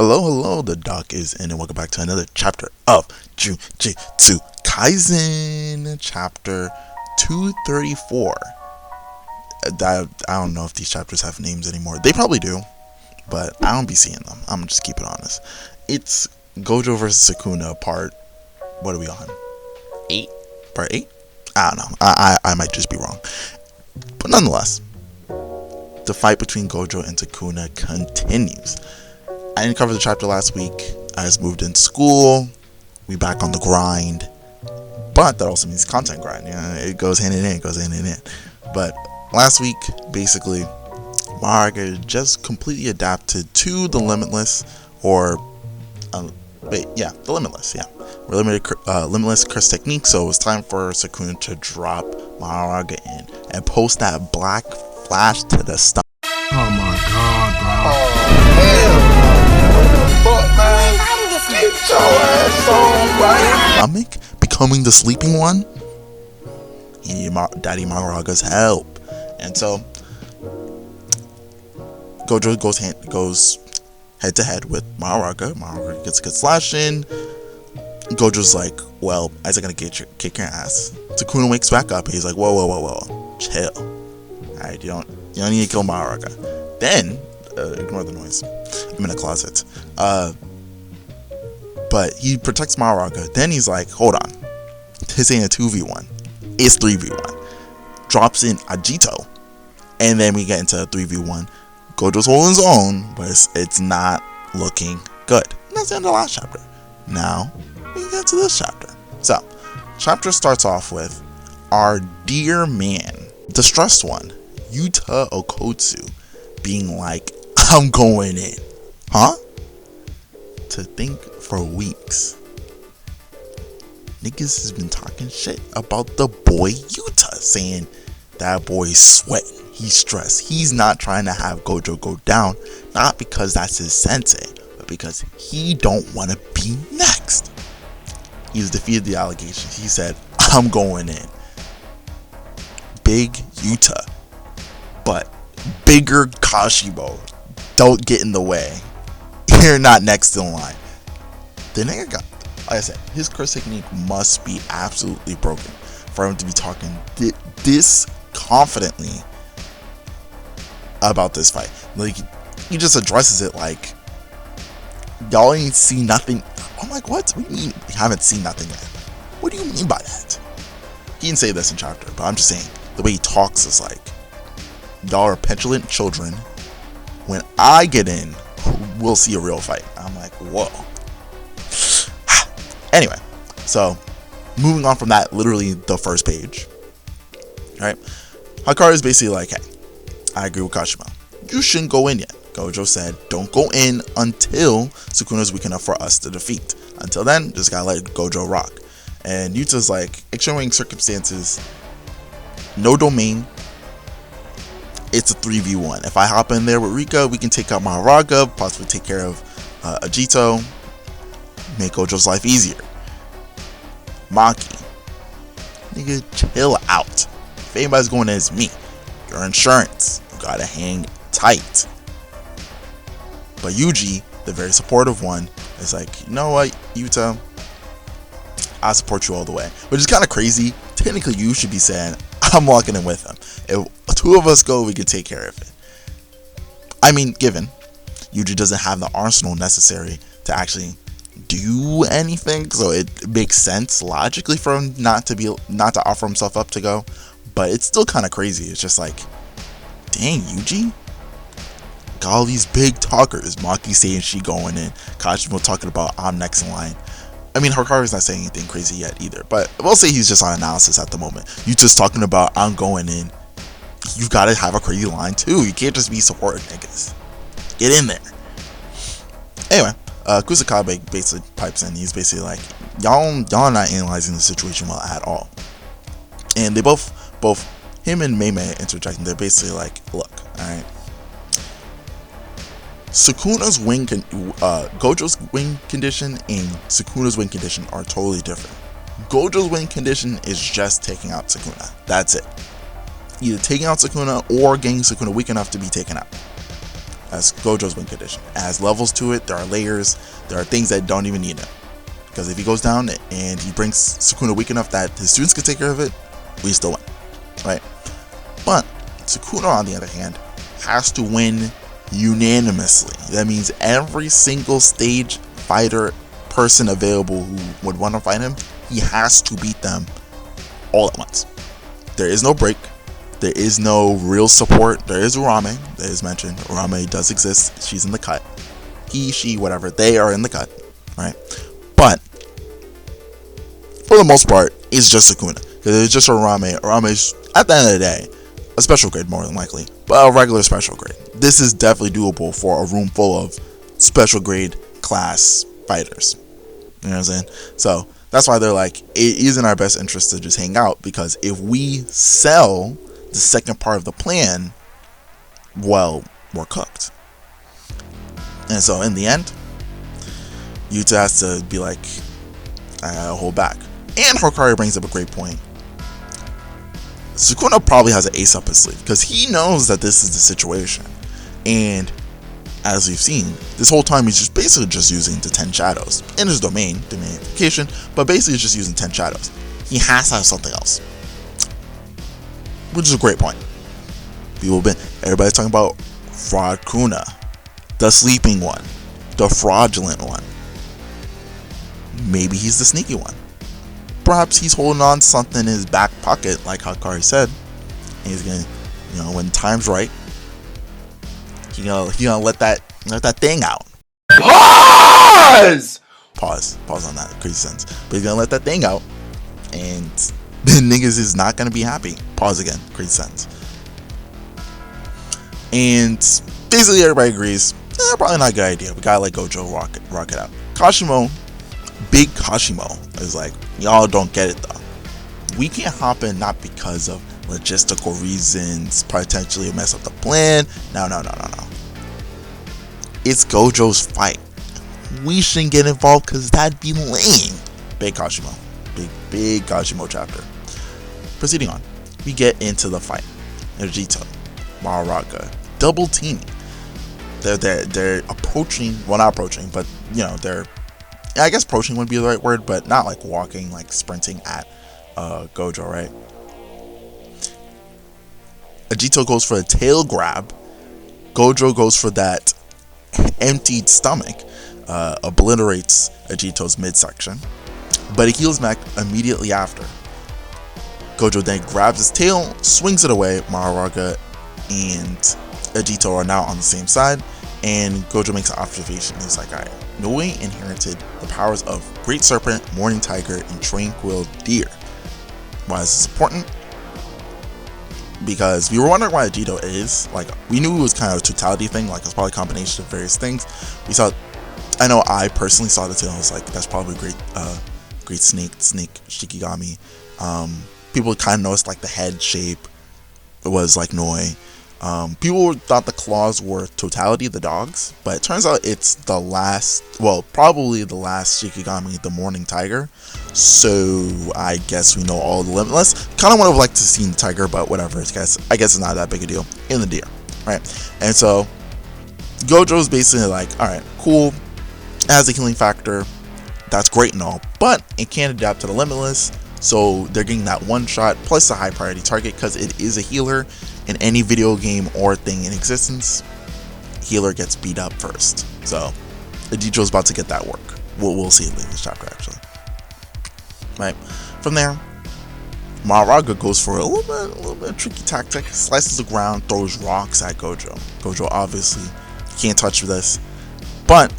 Hello, the doc is in, and welcome back to another chapter of Jujutsu Kaisen, chapter 234. I don't know if these chapters have names anymore. They probably do, but I don't be seeing them. I'm just keeping it honest. It's Gojo versus Sukuna part, what are we on? 8? Part 8? I don't know. I might just be wrong. But nonetheless, the fight between Gojo and Sukuna continues. I didn't cover the chapter last week. I just moved into school. We back on the grind. But that also means content grind. Yeah, it goes hand in hand. But last week, basically, Maruga just completely adapted to the Limitless, or the Limitless. Yeah, Limitless curse technique. So it was time for Sukuna to drop Maruga in and post that black flash to the stomach. Oh my god, bro. Oh, hell. Fuck, man. Get your ass on, right? Stomach becoming the sleeping one. He needed Daddy Maruga's help, and so Gojo goes head to head with Maruga. Maruga gets a good slash in. Gojo's like, "Well, Isaac gonna kick your ass." Sukuna wakes back up. And he's like, "Whoa, chill. Alright, you don't need to kill Maruga." Then, ignore the noise. I'm in a closet. But he protects Maruga. Then he's like, hold on. This ain't a 2v1. It's 3v1. Drops in Agito. And then we get into a 3v1. Gojo's holding his own, but it's not looking good. And that's the end of the last chapter. Now, we can get to this chapter. So, chapter starts off with our dear man, the stressed one, Yuta Okotsu, being like, I'm going in. Huh? To think for weeks, niggas has been talking shit about the boy Yuta, saying that boy's sweating, he's stressed, he's not trying to have Gojo go down, not because that's his sensei, but because he don't want to be next. He's defeated the allegations. He said, I'm going in. Big Yuta, but bigger Kashibo, don't get in the way. You're not next in line. The nigga got, like I said, his curse technique must be absolutely broken for him to be talking this confidently about this fight. Like, he just addresses it like, y'all ain't seen nothing. I'm like, what do you mean we haven't seen nothing yet? What do you mean by that? He didn't say this in chapter, but I'm just saying, the way he talks is like, y'all are petulant children. When I get in, we'll see a real fight. I'm like, whoa. Anyway, so moving on from that, literally the first page. Alright, Hikaru is basically like, hey, I agree with Kashima. You shouldn't go in yet. Gojo said, don't go in until Sukuna's weak enough for us to defeat. Until then, just gotta let Gojo rock. And Yuta's like, extenuating circumstances, no domain. It's a 3v1. If I hop in there with Rika, we can take out Maruga, possibly take care of Agito, make Gojo's life easier. Maki, nigga, chill out. If anybody's going in, it's me. Your insurance, you gotta hang tight. But Yuji, the very supportive one, is like, you know what, Yuta, I support you all the way. Which is kind of crazy. Technically, you should be saying, I'm walking in with him. If two of us go, we can take care of it. I mean, given Yuji doesn't have the arsenal necessary to actually do anything, so it makes sense logically for him not to offer himself up to go. But it's still kind of crazy. It's just like, dang, Yuji, got all these big talkers. Maki saying she going in. Kashimo talking about I'm next in line. I mean, Hikaru's not saying anything crazy yet either, but we'll say he's just on analysis at the moment. You just talking about I'm going in. You've got to have a crazy line too. You can't just be supporting niggas. Get in there. Anyway, Kusakabe basically pipes in. He's basically like, y'all are not analyzing the situation well at all. And they both him and Meimei interjecting. They're basically like, look, all right. Sukuna's wing, Gojo's wing condition and Sukuna's wing condition are totally different. Gojo's wing condition is just taking out Sukuna. That's it. Either taking out Sukuna or getting Sukuna weak enough to be taken out. That's Gojo's win condition. It has levels to it. There are layers. There are things that don't even need it. Because if he goes down and he brings Sukuna weak enough that his students can take care of it, we still win, right? But Sukuna, on the other hand, has to win unanimously. That means every single stage fighter person available who would want to fight him, he has to beat them all at once. There is no break. There is no real support. There is Urame, that is mentioned. Urame does exist. She's in the cut. He, she, whatever. They are in the cut, right? But for the most part, it's just Sukuna. Because it's just Urame. Urame's, at the end of the day, a special grade more than likely, but a regular special grade. This is definitely doable for a room full of special grade class fighters. You know what I'm saying? So that's why they're like, it is in our best interest to just hang out, because if we sell the second part of the plan, well, we're cooked. And so in the end, Yuta has to be like, I gotta hold back. And Hokari brings up a great point. Sukuna probably has an ace up his sleeve, because he knows that this is the situation. And as we've seen, this whole time he's just basically just using the 10 shadows in his dominification, but basically just using 10 shadows. He has to have something else, which is a great point. Everybody's talking about Fraud Kuna, the sleeping one, the fraudulent one. Maybe he's the sneaky one. Perhaps he's holding on to something in his back pocket, like Hokari said, and he's gonna, when time's right, he gonna let that thing out. Pause Pause on that crazy sentence. But he's gonna let that thing out, and the niggas is not gonna be happy. Pause again, crazy sentence. And basically everybody agrees, probably not a good idea. We gotta let Gojo rock it out. Big Kashimo is like, y'all don't get it though. We can't hop in not because of logistical reasons, potentially mess up the plan. No. It's Gojo's fight. We shouldn't get involved because that'd be lame. Big Kashimo. Big Kashimo chapter. Proceeding on, we get into the fight. Nojito, Maharaga, double teaming. They're approaching, well, not approaching, but they're, I guess approaching would be the right word, but not like walking, like sprinting at Gojo, right? Ajito goes for a tail grab. Gojo goes for that emptied stomach, obliterates Ajito's midsection, but he heals back immediately after. Gojo then grabs his tail, swings it away. Maharaga and Ajito are now on the same side, and Gojo makes an observation. He's like, alright, Noe inherited the powers of Great Serpent, Morning Tiger, and Tranquil Deer. Why is this important? Because we were wondering why Ajito is, like, we knew it was kind of a totality thing, like it's probably a combination of various things. I know I personally saw the tail, I was like, that's probably great snake Shikigami. People kind of noticed like the head shape, it was like Noe. People thought the claws were totality, the dogs, but it turns out it's probably the last Shikigami, the Morning Tiger. So I guess we know all the Limitless. Kind of would have liked to see the tiger, but whatever. I guess it's not that big a deal. In the deer, right? And so Gojo's basically like, all right, cool. It has a healing factor. That's great and all, but it can't adapt to the Limitless. So they're getting that one shot plus a high priority target because it is a healer. In any video game or thing in existence, healer gets beat up first. So Ajito's about to get that work. We'll see it later in this chapter, actually. Right. From there, Maharaga goes for a little bit of tricky tactic, slices the ground, throws rocks at Gojo. Gojo obviously can't touch this, but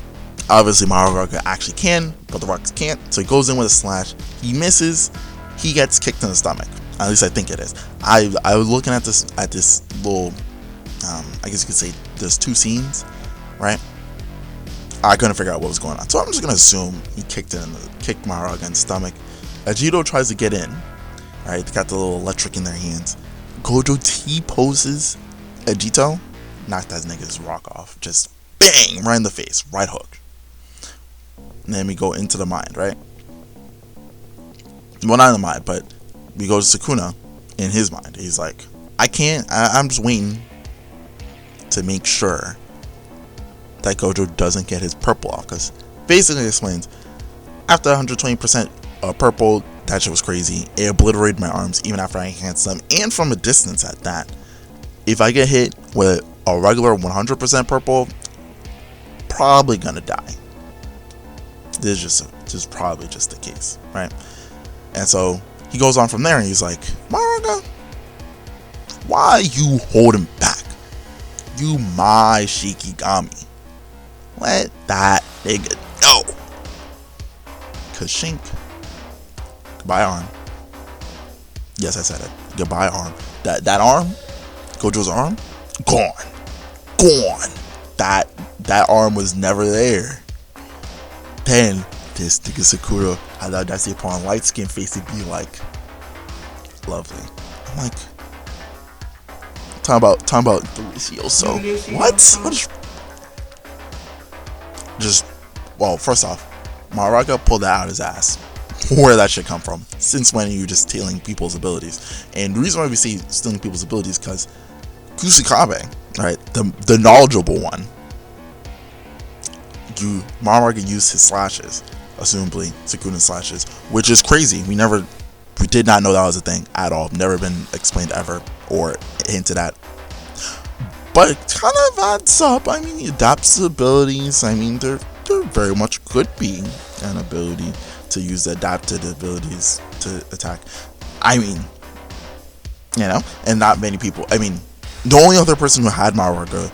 obviously Maharaga actually can, but the rocks can't. So he goes in with a slash. He misses. He gets kicked in the stomach. At least I think it is. I was looking at this little, I guess you could say there's two scenes, right? I couldn't figure out what was going on, so I'm just gonna assume he kicked Maharaga in the stomach. Ajito tries to get in, right? They got the little electric in their hands. Gojo T-poses Ajito, knocked that nigga's rock off, just bang, right in the face, right hook. And then we go into the mind, right? Well, not in the mind, but we go to Sukuna in his mind. He's like, I'm just waiting to make sure that Gojo doesn't get his purple off, because basically explains, after 120% purple, that shit was crazy. It obliterated my arms even after I enhanced them, and from a distance at that. If I get hit with a regular 100% purple, probably gonna die. This is probably just the case, right? And so he goes on from there, and he's like, Maraga, why you holding back? You my Shikigami. Let that nigga go. Kashink. Goodbye arm. Yes, I said it. Goodbye arm. That arm, Gojo's arm, gone. That arm was never there. Then this nigga Sakura had the audacity upon light skin face to be like, lovely. I'm like, talking about Delicioso. What is, just, well, first off, Maraga pulled that out of his ass. Where that shit come from? Since when are you just stealing people's abilities? And the reason why we see stealing people's abilities is because Kusakabe, right, the knowledgeable one, Maraga used his slashes, assumably Sukuna's slashes, which is crazy. We did not know that was a thing at all. Never been explained ever or hinted at. But it kind of adds up. I mean, he adapts to abilities. I mean, there very much could be an ability to use the adapted abilities to attack. I mean, you know, and not many people. I mean, the only other person who had Maraga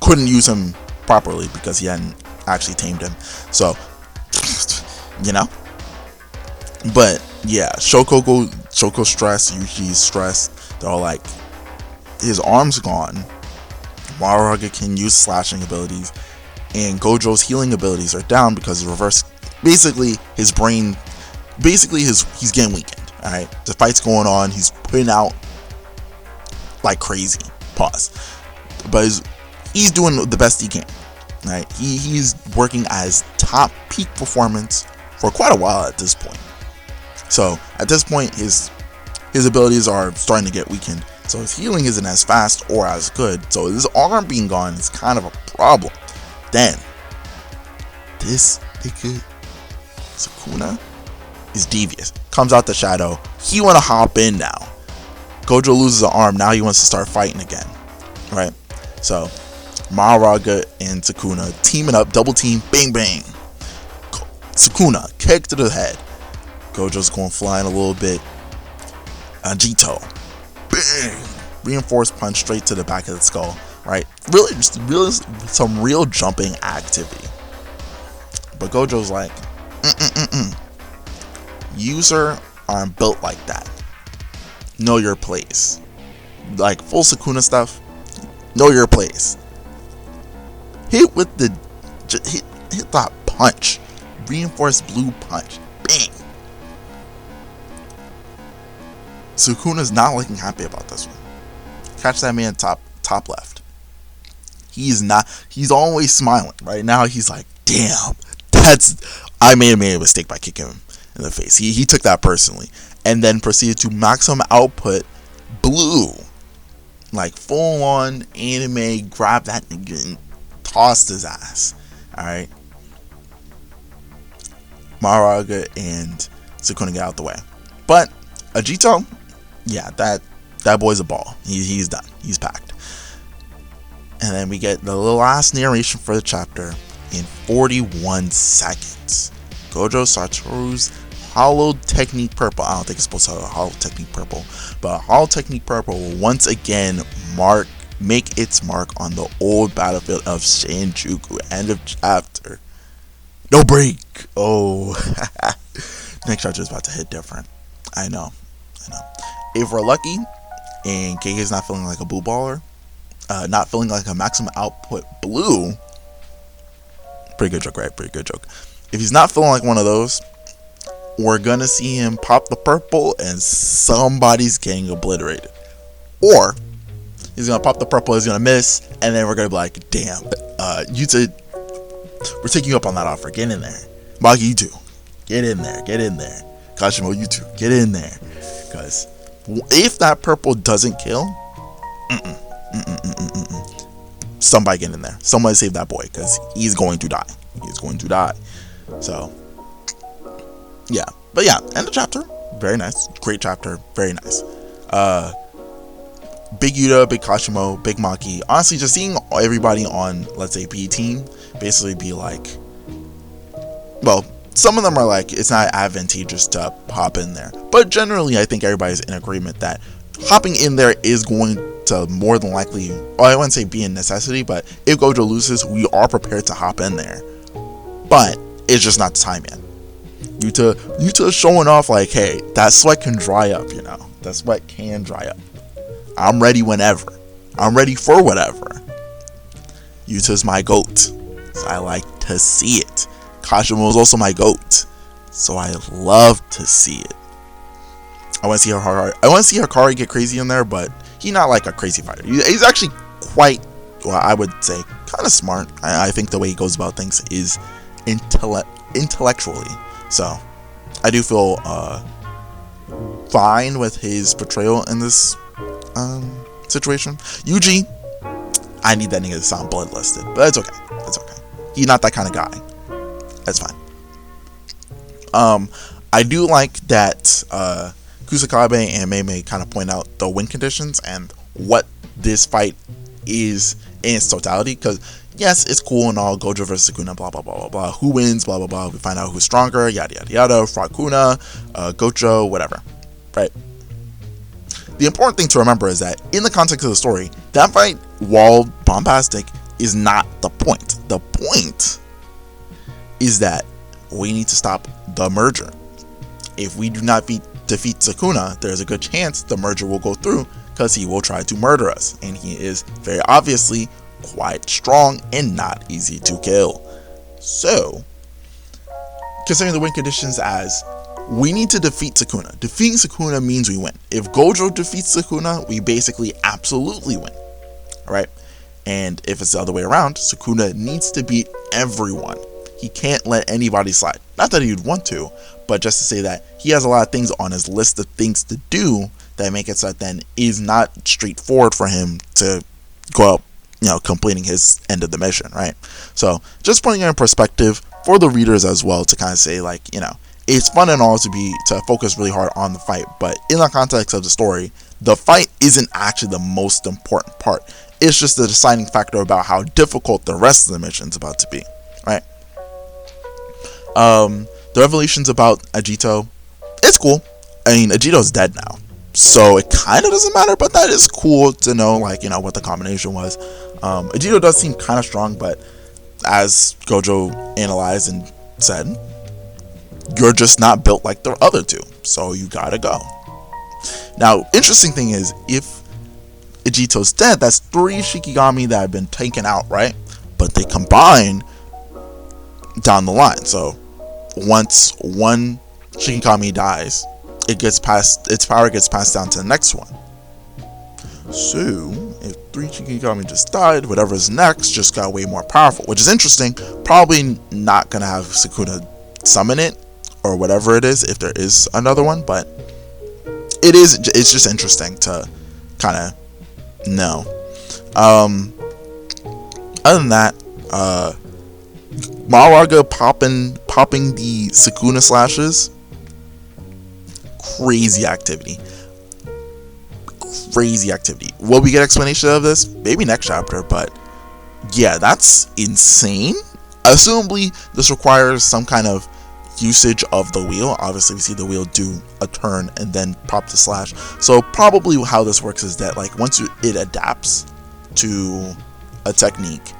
couldn't use him properly because he hadn't actually tamed him. So, you know. But yeah, Shoko stressed, Yuji's stressed. They're all like, his arm's gone. Maraga can use slashing abilities, and Gojo's healing abilities are down because reverse. Basically, his brain, he's getting weakened. All right, the fight's going on. He's putting out like crazy. Pause. But he's doing the best he can. Right, he's working as top peak performance for quite a while at this point. So at this point, his abilities are starting to get weakened. So his healing isn't as fast or as good. So his arm being gone is kind of a problem. Then this nigga Sukuna is devious. Comes out the shadow. He wanna hop in now. Gojo loses an arm. Now he wants to start fighting again. Right? So Maraga and Sukuna teaming up, double team, bang bang. Sukuna kick to the head. Gojo's going flying a little bit. Jito, bang, reinforced punch straight to the back of the skull. Right, really, some real jumping activity. But Gojo's like, user aren't built like that. Know your place. Like full Sukuna stuff. Know your place. Hit with the hit that punch, reinforced blue punch, bang. Sukuna's not looking happy about this one. Catch that man top left. He's not. He's always smiling. Right now he's like, damn, I made a mistake by kicking him in the face. He took that personally, and then proceeded to maximum output blue, like full on anime. Grab that nigga and tossed his ass. Alright. Maraga and Sukuna get out the way. But Ajito, yeah, that boy's a ball. He's done. He's packed. And then we get the last narration for the chapter in 41 seconds. Gojo Satoru's Hollow Technique Purple. I don't think it's supposed to have a Hollow Technique Purple, but Hollow Technique Purple will once again make its mark on the old battlefield of Shinjuku. End of chapter. No break. Oh, next chapter is about to hit different. I know. If we're lucky, and Gege's not feeling like a blue baller, not feeling like a maximum output blue. Pretty good joke, right? Pretty good joke. If he's not feeling like one of those, we're gonna see him pop the purple and somebody's getting obliterated. Or he's gonna pop the purple, he's gonna miss, and then we're gonna be like, damn, we're taking you up on that offer. Get in there. Magi, you too. Get in there. Kashimo, you too. Get in there. Because if that purple doesn't kill, somebody get in there. Somebody save that boy, because he's going to die. He's going to die. So, yeah. But yeah, end of chapter. Very nice. Great chapter. Very nice. Big Yuta, Big Kashimo, Big Maki. Honestly, just seeing everybody on, let's say, B team basically be like, well, some of them are like, it's not advantageous to hop in there. But generally, I think everybody's in agreement that hopping in there is going to more than likely, well, I wouldn't say be a necessity, but if Gojo loses, we are prepared to hop in there. But it's just not the time yet. Yuta showing off like, hey, that sweat can dry up, you know. That sweat can dry up. I'm ready whenever. I'm ready for whatever. Yuta's my GOAT, so I like to see it. Kashimo is also my GOAT, so I love to see it. I want to see Hikari get crazy in there, but he's not like a crazy fighter. He's actually quite, well, I would say, kind of smart. I think the way he goes about things is intellectually. So I do feel fine with his portrayal in this situation. Yuji, I need that nigga to sound bloodlusted, but it's okay. It's okay. He's not that kind of guy. That's fine. I do like that Kusakabe and Mei kind of point out the win conditions and what this fight is in its totality. Because yes, it's cool and all, Gojo versus Sukuna, blah blah blah blah blah. Who wins? Blah blah blah. We find out who's stronger. Yada yada yada. Frakuna, Gojo, whatever. Right. The important thing to remember is that in the context of the story, that fight, while bombastic, is not the point. The point is that we need to stop the merger. If we do not defeat Sukuna, there's a good chance the merger will go through, because he will try to murder us, and he is very obviously quite strong and not easy to kill. So, considering the win conditions as we need to defeat Sukuna. Defeating Sukuna means we win. If Gojo defeats Sukuna, we basically absolutely win. Alright? And if it's the other way around, Sukuna needs to beat everyone. He can't let anybody slide. Not that he'd want to, but just to say that he has a lot of things on his list of things to do that make it so that then is not straightforward for him to go out, you know, completing his end of the mission, right? So just putting it in perspective for the readers as well, to kind of say, like, you know, it's fun and all to focus really hard on the fight, but in the context of the story, the fight isn't actually the most important part. It's just the deciding factor about how difficult the rest of the mission is about to be, right? The revelations about Ajito, it's cool. I mean, Ajito's dead now, so it kind of doesn't matter, but that is cool to know, like, you know, what the combination was. Ajito does seem kind of strong, but as Gojo analyzed and said, you're just not built like the other two, so you gotta go. Now, interesting thing is, if Ajito's dead, that's 3 Shikigami that have been taken out, right? But they combine down the line. So once one Shikigami dies, its power gets passed down to the next one. So if 3 Shikigami just died, whatever's next just got way more powerful, which is interesting. Probably not gonna have Sukuna summon it or whatever it is, if there is another one, but it's just interesting to kind of know. Other than that, Maruaga popping the Sukuna slashes, crazy activity. Will we get explanation of this? Maybe next chapter, but yeah, that's insane. Assumably, this requires some kind of usage of the wheel. Obviously, we see the wheel do a turn and then pop the slash. So probably how this works is that, like, once it adapts to a technique,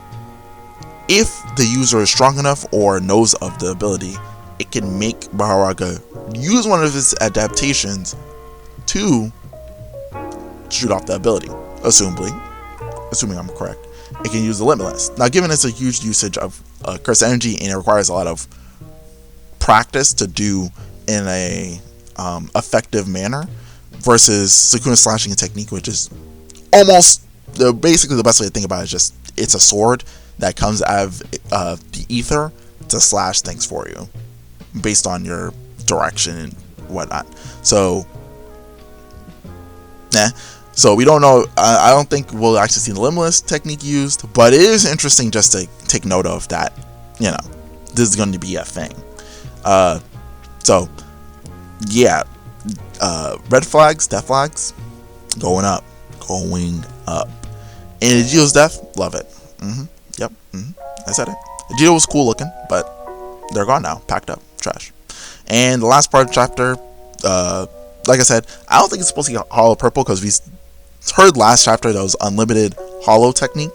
if the user is strong enough or knows of the ability, it can make Maruaga use one of its adaptations to shoot off the ability. Assuming I'm correct, it can use the Limitless. Now, given it's a huge usage of curse energy and it requires a lot of practice to do in a effective manner, versus Sukuna slashing a technique, which is almost basically the best way to think about it is just it's a sword that comes out of the ether to slash things for you based on your direction and whatnot. So So we don't know. I don't think we'll actually see the limitless technique used, but it is interesting just to take note of that. You know, this is going to be a thing. So yeah, red flags, death flags, going up. And Ejido's death, love it. Yep. I said it. Ejido was cool looking, but they're gone now, packed up, trash. And the last part of the chapter, like I said, I don't think it's supposed to be hollow purple because we heard last chapter that was unlimited hollow technique,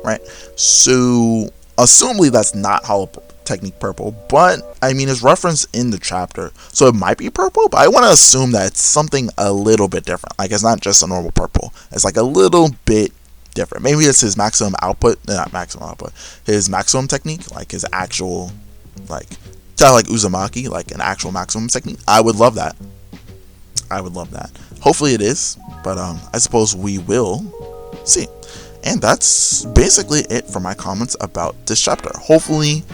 right? So assumably that's not hollow technique purple, but I mean it's referenced in the chapter, so it might be purple, but I want to assume that it's something a little bit different. Like it's not just a normal purple, it's like a little bit different. Maybe it's his maximum output, not maximum output, his maximum technique, like his actual, like kind of like Uzumaki, like an actual maximum technique. I would love that. Hopefully it is, but I suppose we will see. And that's basically it for my comments about this chapter. Hopefully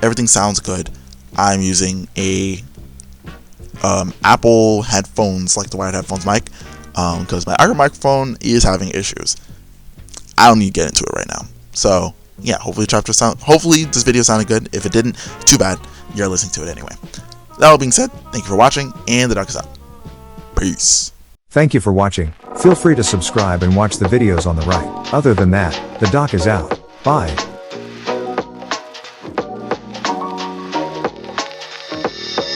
everything sounds good. I'm using a Apple headphones, like the wired headphones mic, because my other microphone is having issues. I don't need to get into it right now. So yeah, hopefully this video sounded good. If it didn't, too bad. You're listening to it anyway. That all being said, thank you for watching, and the doc is out. Peace. Thank you for watching. Feel free to subscribe and watch the videos on the right. Other than that, the doc is out. Bye.